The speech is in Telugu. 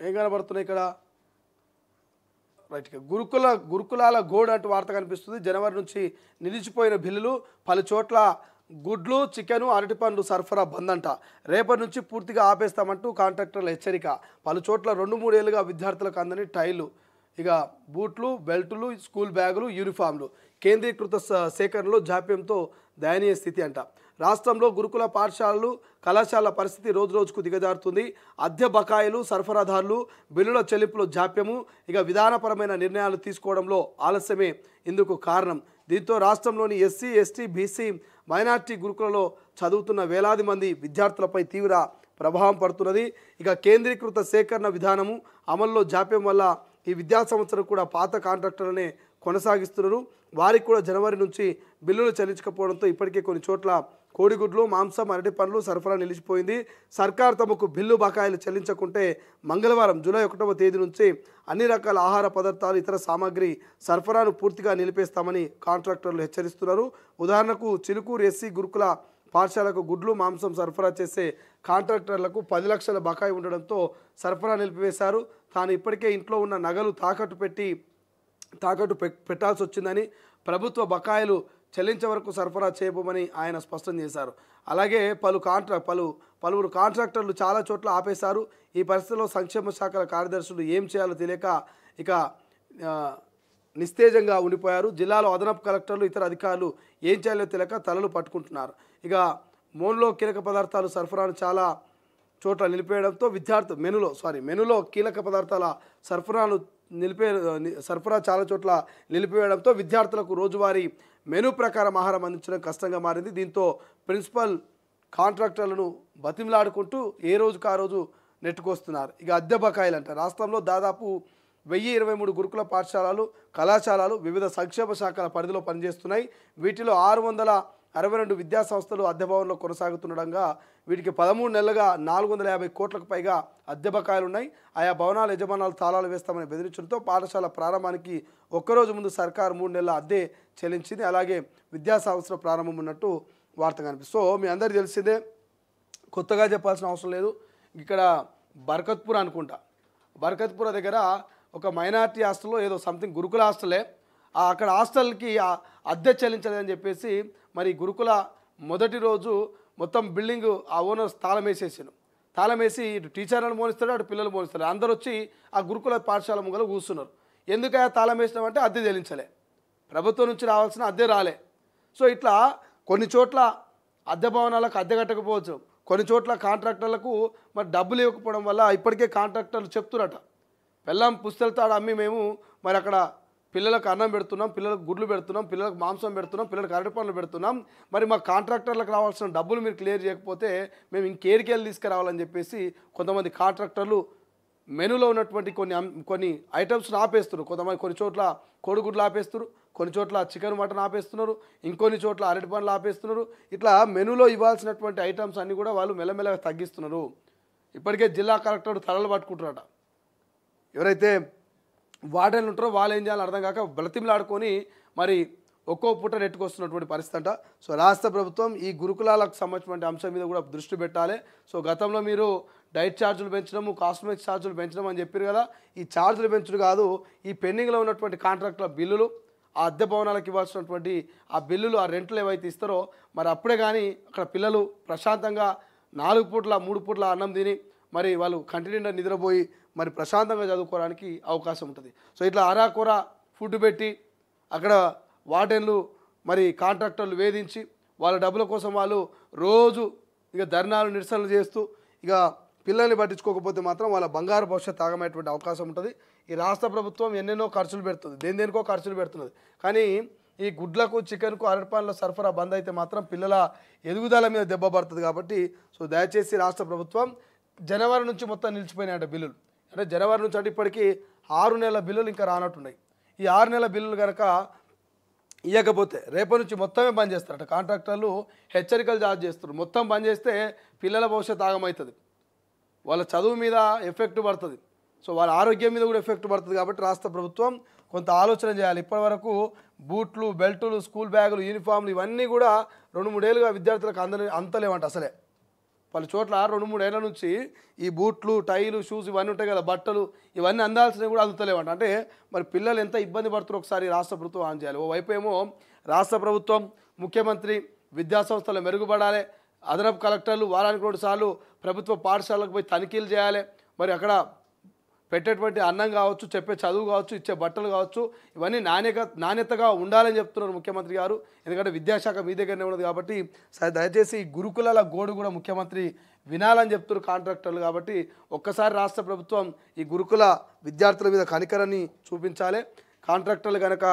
ఏం కనబడుతున్నాయి ఇక్కడ రైట్ గురుకులాల గోడ్ అంటూ వార్త కనిపిస్తుంది. జనవరి నుంచి నిలిచిపోయిన బిల్లులు, పలు చోట్ల గుడ్లు, చికెను, అరటిపండ్లు సరఫరా బంద్ అంట. రేపటి నుంచి పూర్తిగా ఆపేస్తామంటూ కాంట్రాక్టర్ల హెచ్చరిక. పలు చోట్ల 2-3 ఏళ్లుగా విద్యార్థులకు అందని టైర్లు, ఇక బూట్లు, బెల్టులు, స్కూల్ బ్యాగులు, యూనిఫామ్లు కేంద్రీకృత సేకరణలో జాప్యంతో దయనీయ స్థితి అంట. రాష్ట్రంలో గురుకుల పాఠశాలలు, కళాశాలల పరిస్థితి రోజురోజుకు దిగజారుతుంది. అద్దె బకాయిలు, సరఫరాదారులు, బిల్లుల చెల్లింపులో జాప్యము, ఇక విధానపరమైన నిర్ణయాలు తీసుకోవడంలో ఆలస్యమే ఇందుకు కారణం. దీంతో రాష్ట్రంలోని ఎస్సీ, ఎస్టీ, బీసీ, మైనార్టీ గురుకులలో చదువుతున్న వేలాది మంది విద్యార్థులపై తీవ్ర ప్రభావం పడుతున్నది. ఇక కేంద్రీకృత సేకరణ విధానము అమల్లో జాప్యం వల్ల ఈ విద్యా సంవత్సరం కూడా పాత కాంట్రాక్టర్లనే కొనసాగిస్తున్నారు. వారికి కూడా జనవరి నుంచి బిల్లులు చెల్లించకపోవడంతో ఇప్పటికే కొన్ని చోట్ల కోడిగుడ్లు, మాంసం, అరటిపండ్లు సరఫరా నిలిచిపోయింది. సర్కార్ తమకు బిల్లు బకాయిలు చెల్లించకుంటే మంగళవారం జూలై 1వ తేదీ నుంచి అన్ని రకాల ఆహార పదార్థాలు, ఇతర సామాగ్రి సరఫరాను పూర్తిగా నిలిపేస్తామని కాంట్రాక్టర్లు హెచ్చరిస్తున్నారు. ఉదాహరణకు చిలుకూరు ఎస్సీ గురుకుల పాఠశాలకు గుడ్లు, మాంసం సరఫరా చేసే కాంట్రాక్టర్లకు 10 లక్షల బకాయి ఉండడంతో సరఫరా నిలిపివేశారు. తాను ఇప్పటికే ఇంట్లో ఉన్న నగలు తాకట్టు పెట్టాల్సి వచ్చిందని, ప్రభుత్వ బకాయిలు చెల్లించే వరకు సరఫరా చేయబోమని ఆయన స్పష్టం చేశారు. అలాగే పలువురు కాంట్రాక్టర్లు చాలా చోట్ల ఆపేశారు. ఈ పరిస్థితిలో సంక్షేమ శాఖల కార్యదర్శులు ఏం చేయాలో తెలియక ఇక నిస్తేజంగా ఉండిపోయారు. జిల్లాలో అదనపు కలెక్టర్లు, ఇతర అధికారులు ఏం చేయాలో తెలియక తలలు పట్టుకుంటున్నారు. ఇక మోన్లో కీలక పదార్థాలు సరఫరాను చాలా చోట్ల నిలిపేయడంతో మెనులో కీలక పదార్థాల సరఫరా చాలా చోట్ల నిలిపివేయడంతో విద్యార్థులకు రోజువారీ మెను ప్రకారం ఆహారం అందించడం కష్టంగా మారింది. దీంతో ప్రిన్సిపల్ కాంట్రాక్టర్లను బతిమలాడుకుంటూ ఏ రోజుకు ఆ రోజు నెట్టుకొస్తున్నారు. ఇక అద్దె బకాయిలు అంట. రాష్ట్రంలో దాదాపు 1023 గురుకుల పాఠశాలలు, కళాశాలలు వివిధ సంక్షేమ శాఖల పరిధిలో పనిచేస్తున్నాయి. వీటిలో 662 విద్యా సంస్థలు అద్దె భవనంలో కొనసాగుతుండగా వీటికి 13 నెలలుగా 450 కోట్లకు పైగా అద్దె బకాయిలు ఉన్నాయి. ఆయా భవనాల యజమానాలు తాళాలు వేస్తామని బెదిరించడంతో పాఠశాల ప్రారంభానికి ఒక్కరోజు ముందు సర్కారు 3 నెలల అద్దె చెల్లించింది. అలాగే విద్యా సంవత్సరం ప్రారంభం ఉన్నట్టు వార్త కనిపిస్తుంది. సో మీ అందరికీ తెలిసిందే, కొత్తగా చెప్పాల్సిన అవసరం లేదు. ఇక్కడ బర్కత్పూర్ అనుకుంటా, బర్కత్పూర్ దగ్గర ఒక మైనార్టీ హాస్టల్లో ఏదో సంథింగ్ గురుకుల హాస్టలే, అక్కడ హాస్టల్కి అద్దె చెల్లించలేదని చెప్పేసి మరి గురుకుల మొదటి రోజు మొత్తం బిల్డింగ్ ఆ ఓనర్స్ తాళం వేసి ఇటు టీచర్లను మోనిస్తాడు, అటు పిల్లలు మోనిస్తాడు. అందరూ వచ్చి ఆ గురుకుల పాఠశాల ముంగలు కూర్చున్నారు. ఎందుకయ్యా తాళం వేసినామంటే అద్దె చెల్లించలే, ప్రభుత్వం నుంచి రావాల్సిన అద్దె రాలే. సో ఇట్లా కొన్ని చోట్ల అద్దె భవనాలకు అద్దె కట్టకపోవచ్చు, కొన్ని చోట్ల కాంట్రాక్టర్లకు మరి డబ్బులు ఇవ్వకపోవడం వల్ల ఇప్పటికే కాంట్రాక్టర్లు చెప్తున్నట, బెల్లం పుస్తెలతాడు అమ్మి మేము మరి అక్కడ పిల్లలకు అన్నం పెడుతున్నాం, పిల్లలకు గుడ్లు పెడుతున్నాం, పిల్లలకు మాంసం పెడుతున్నాం, పిల్లలకు అరటిపండ్లు పెడుతున్నాం, మరి మా కాంట్రాక్టర్లకు రావాల్సిన డబ్బులు మీరు క్లియర్ చేయకపోతే మేము ఇంకేరికెళ్ళి తీసుకురావాలని చెప్పేసి కొంతమంది కాంట్రాక్టర్లు మెనూలో ఉన్నటువంటి కొన్ని ఐటమ్స్ని ఆపేస్తున్నారు. కొన్ని చోట్ల కోడిగుడ్లు ఆపేస్తున్నారు, కొన్ని చోట్ల చికెన్, మటన్ ఆపేస్తున్నారు, ఇంకొన్ని చోట్ల అరటిపండ్లు ఆపేస్తున్నారు. ఇట్లా మెనూలో ఇవ్వాల్సినటువంటి ఐటమ్స్ అన్నీ కూడా వాళ్ళు మెల్లమెల్లగా తగ్గిస్తున్నారు. ఇప్పటికే జిల్లా కలెక్టర్ తలలు పట్టుకుంటారట. ఎవరైతే వార్డెన్లు ఉంటారో వాళ్ళు ఏం చేయాలో అర్థం కాక బ్రతిమలాడుకొని మరి ఒక్కో పూట నెట్టుకొస్తున్నటువంటి పరిస్థితి అంట. సో రాష్ట్ర ప్రభుత్వం ఈ గురుకులాలకు సంబంధించినటువంటి అంశం మీద కూడా దృష్టి పెట్టాలి. సో గతంలో మీరు డైట్ ఛార్జీలు పెంచడము, కాస్మెటిక్స్ ఛార్జీలు పెంచడం అని చెప్పారు కదా, ఈ ఛార్జీలు పెంచడం కాదు, ఈ పెండింగ్లో ఉన్నటువంటి కాంట్రాక్టుల బిల్లులు, ఆ అద్దె భవనాలకు ఇవ్వాల్సినటువంటి ఆ బిల్లులు, ఆ రెంట్లు ఏవైతే ఇస్తారో మరి అప్పుడే కానీ అక్కడ పిల్లలు ప్రశాంతంగా 4 పూట్ల 3 పూట్ల అన్నం తిని మరి వాళ్ళు కంటి నిండా నిద్రపోయి మరి ప్రశాంతంగా చదువుకోవడానికి అవకాశం ఉంటుంది. సో ఇట్లా అరాకొర ఫుడ్ పెట్టి అక్కడ వార్డెన్లు మరి కాంట్రాక్టర్లు వేధించి వాళ్ళ డబ్బుల కోసం వాళ్ళు రోజు ఇక ధర్నాలు, నిరసనలు చేస్తూ ఇక పిల్లల్ని పట్టించుకోకపోతే మాత్రం వాళ్ళ బంగారు భవిష్యత్తు ఆగమయ్యేటువంటి అవకాశం ఉంటుంది. ఈ రాష్ట్ర ప్రభుత్వం ఎన్నెన్నో ఖర్చులు పెడుతుంది, దేనికో ఖర్చులు పెడుతున్నది. కానీ ఈ గుడ్లకు, చికెన్కు, అరటిపండ్ల సరఫరా బంద్ అయితే మాత్రం పిల్లల ఎదుగుదల మీద దెబ్బ పడుతుంది. కాబట్టి సో దయచేసి రాష్ట్ర ప్రభుత్వం జనవరి నుంచి మొత్తం నిలిచిపోయినాయంట బిల్లులు. అంటే జనవరి నుంచి అంటే ఇప్పటికీ 6 నెలల బిల్లులు ఇంకా రానట్టున్నాయి. ఈ 6 నెలల బిల్లులు కనుక ఇవ్వకపోతే రేపటి నుంచి మొత్తమే బంద్ చేస్తారట. కాంట్రాక్టర్లు హెచ్చరికలు జారీ చేస్తారు. మొత్తం బంద్ చేస్తే పిల్లల భవిష్యత్తు ఆగమవుతుంది, వాళ్ళ చదువు మీద ఎఫెక్ట్ పడుతుంది, సో వాళ్ళ ఆరోగ్యం మీద కూడా ఎఫెక్ట్ పడుతుంది. కాబట్టి రాష్ట్ర ప్రభుత్వం కొంత ఆలోచన చేయాలి. ఇప్పటివరకు బూట్లు, బెల్టులు, స్కూల్ బ్యాగులు, యూనిఫామ్లు ఇవన్నీ కూడా 2-3 ఏళ్ళుగా విద్యార్థులకు అంతలేమంట అసలే. పలు చోట్ల 2-3 ఏళ్ల నుంచి ఈ బూట్లు, టైలు, షూస్ ఇవన్నీ ఉంటాయి కదా, బట్టలు ఇవన్నీ అందాల్సినవి కూడా అందుతలేవంట. అంటే మరి పిల్లలు ఎంత ఇబ్బంది పడుతారో ఒకసారి రాష్ట్ర ప్రభుత్వం ఆన్ చేయాలి. ఓవైపు ఏమో రాష్ట్ర ప్రభుత్వం, ముఖ్యమంత్రి విద్యాసంస్థలు మెరుగుపడాలి, అదనపు కలెక్టర్లు వారానికి 2 సార్లు ప్రభుత్వ పాఠశాలకు పోయి తనిఖీలు చేయాలి, మరి అక్కడ పెట్టేటువంటి అన్నం కావచ్చు, చెప్పే చదువు కావచ్చు, ఇచ్చే బట్టలు కావచ్చు, ఇవన్నీ నాణ్యతగా ఉండాలని చెప్తున్నారు ముఖ్యమంత్రి గారు. ఎందుకంటే విద్యాశాఖ మీ దగ్గరనే ఉన్నది కాబట్టి దయచేసి ఈ గురుకులాల గోడు కూడా ముఖ్యమంత్రి వినాలని చెప్తున్నారు కాంట్రాక్టర్లు. కాబట్టి ఒక్కసారి రాష్ట్ర ప్రభుత్వం ఈ గురుకుల విద్యార్థుల మీద కనికరాన్ని చూపించాలి. కాంట్రాక్టర్లు కనుక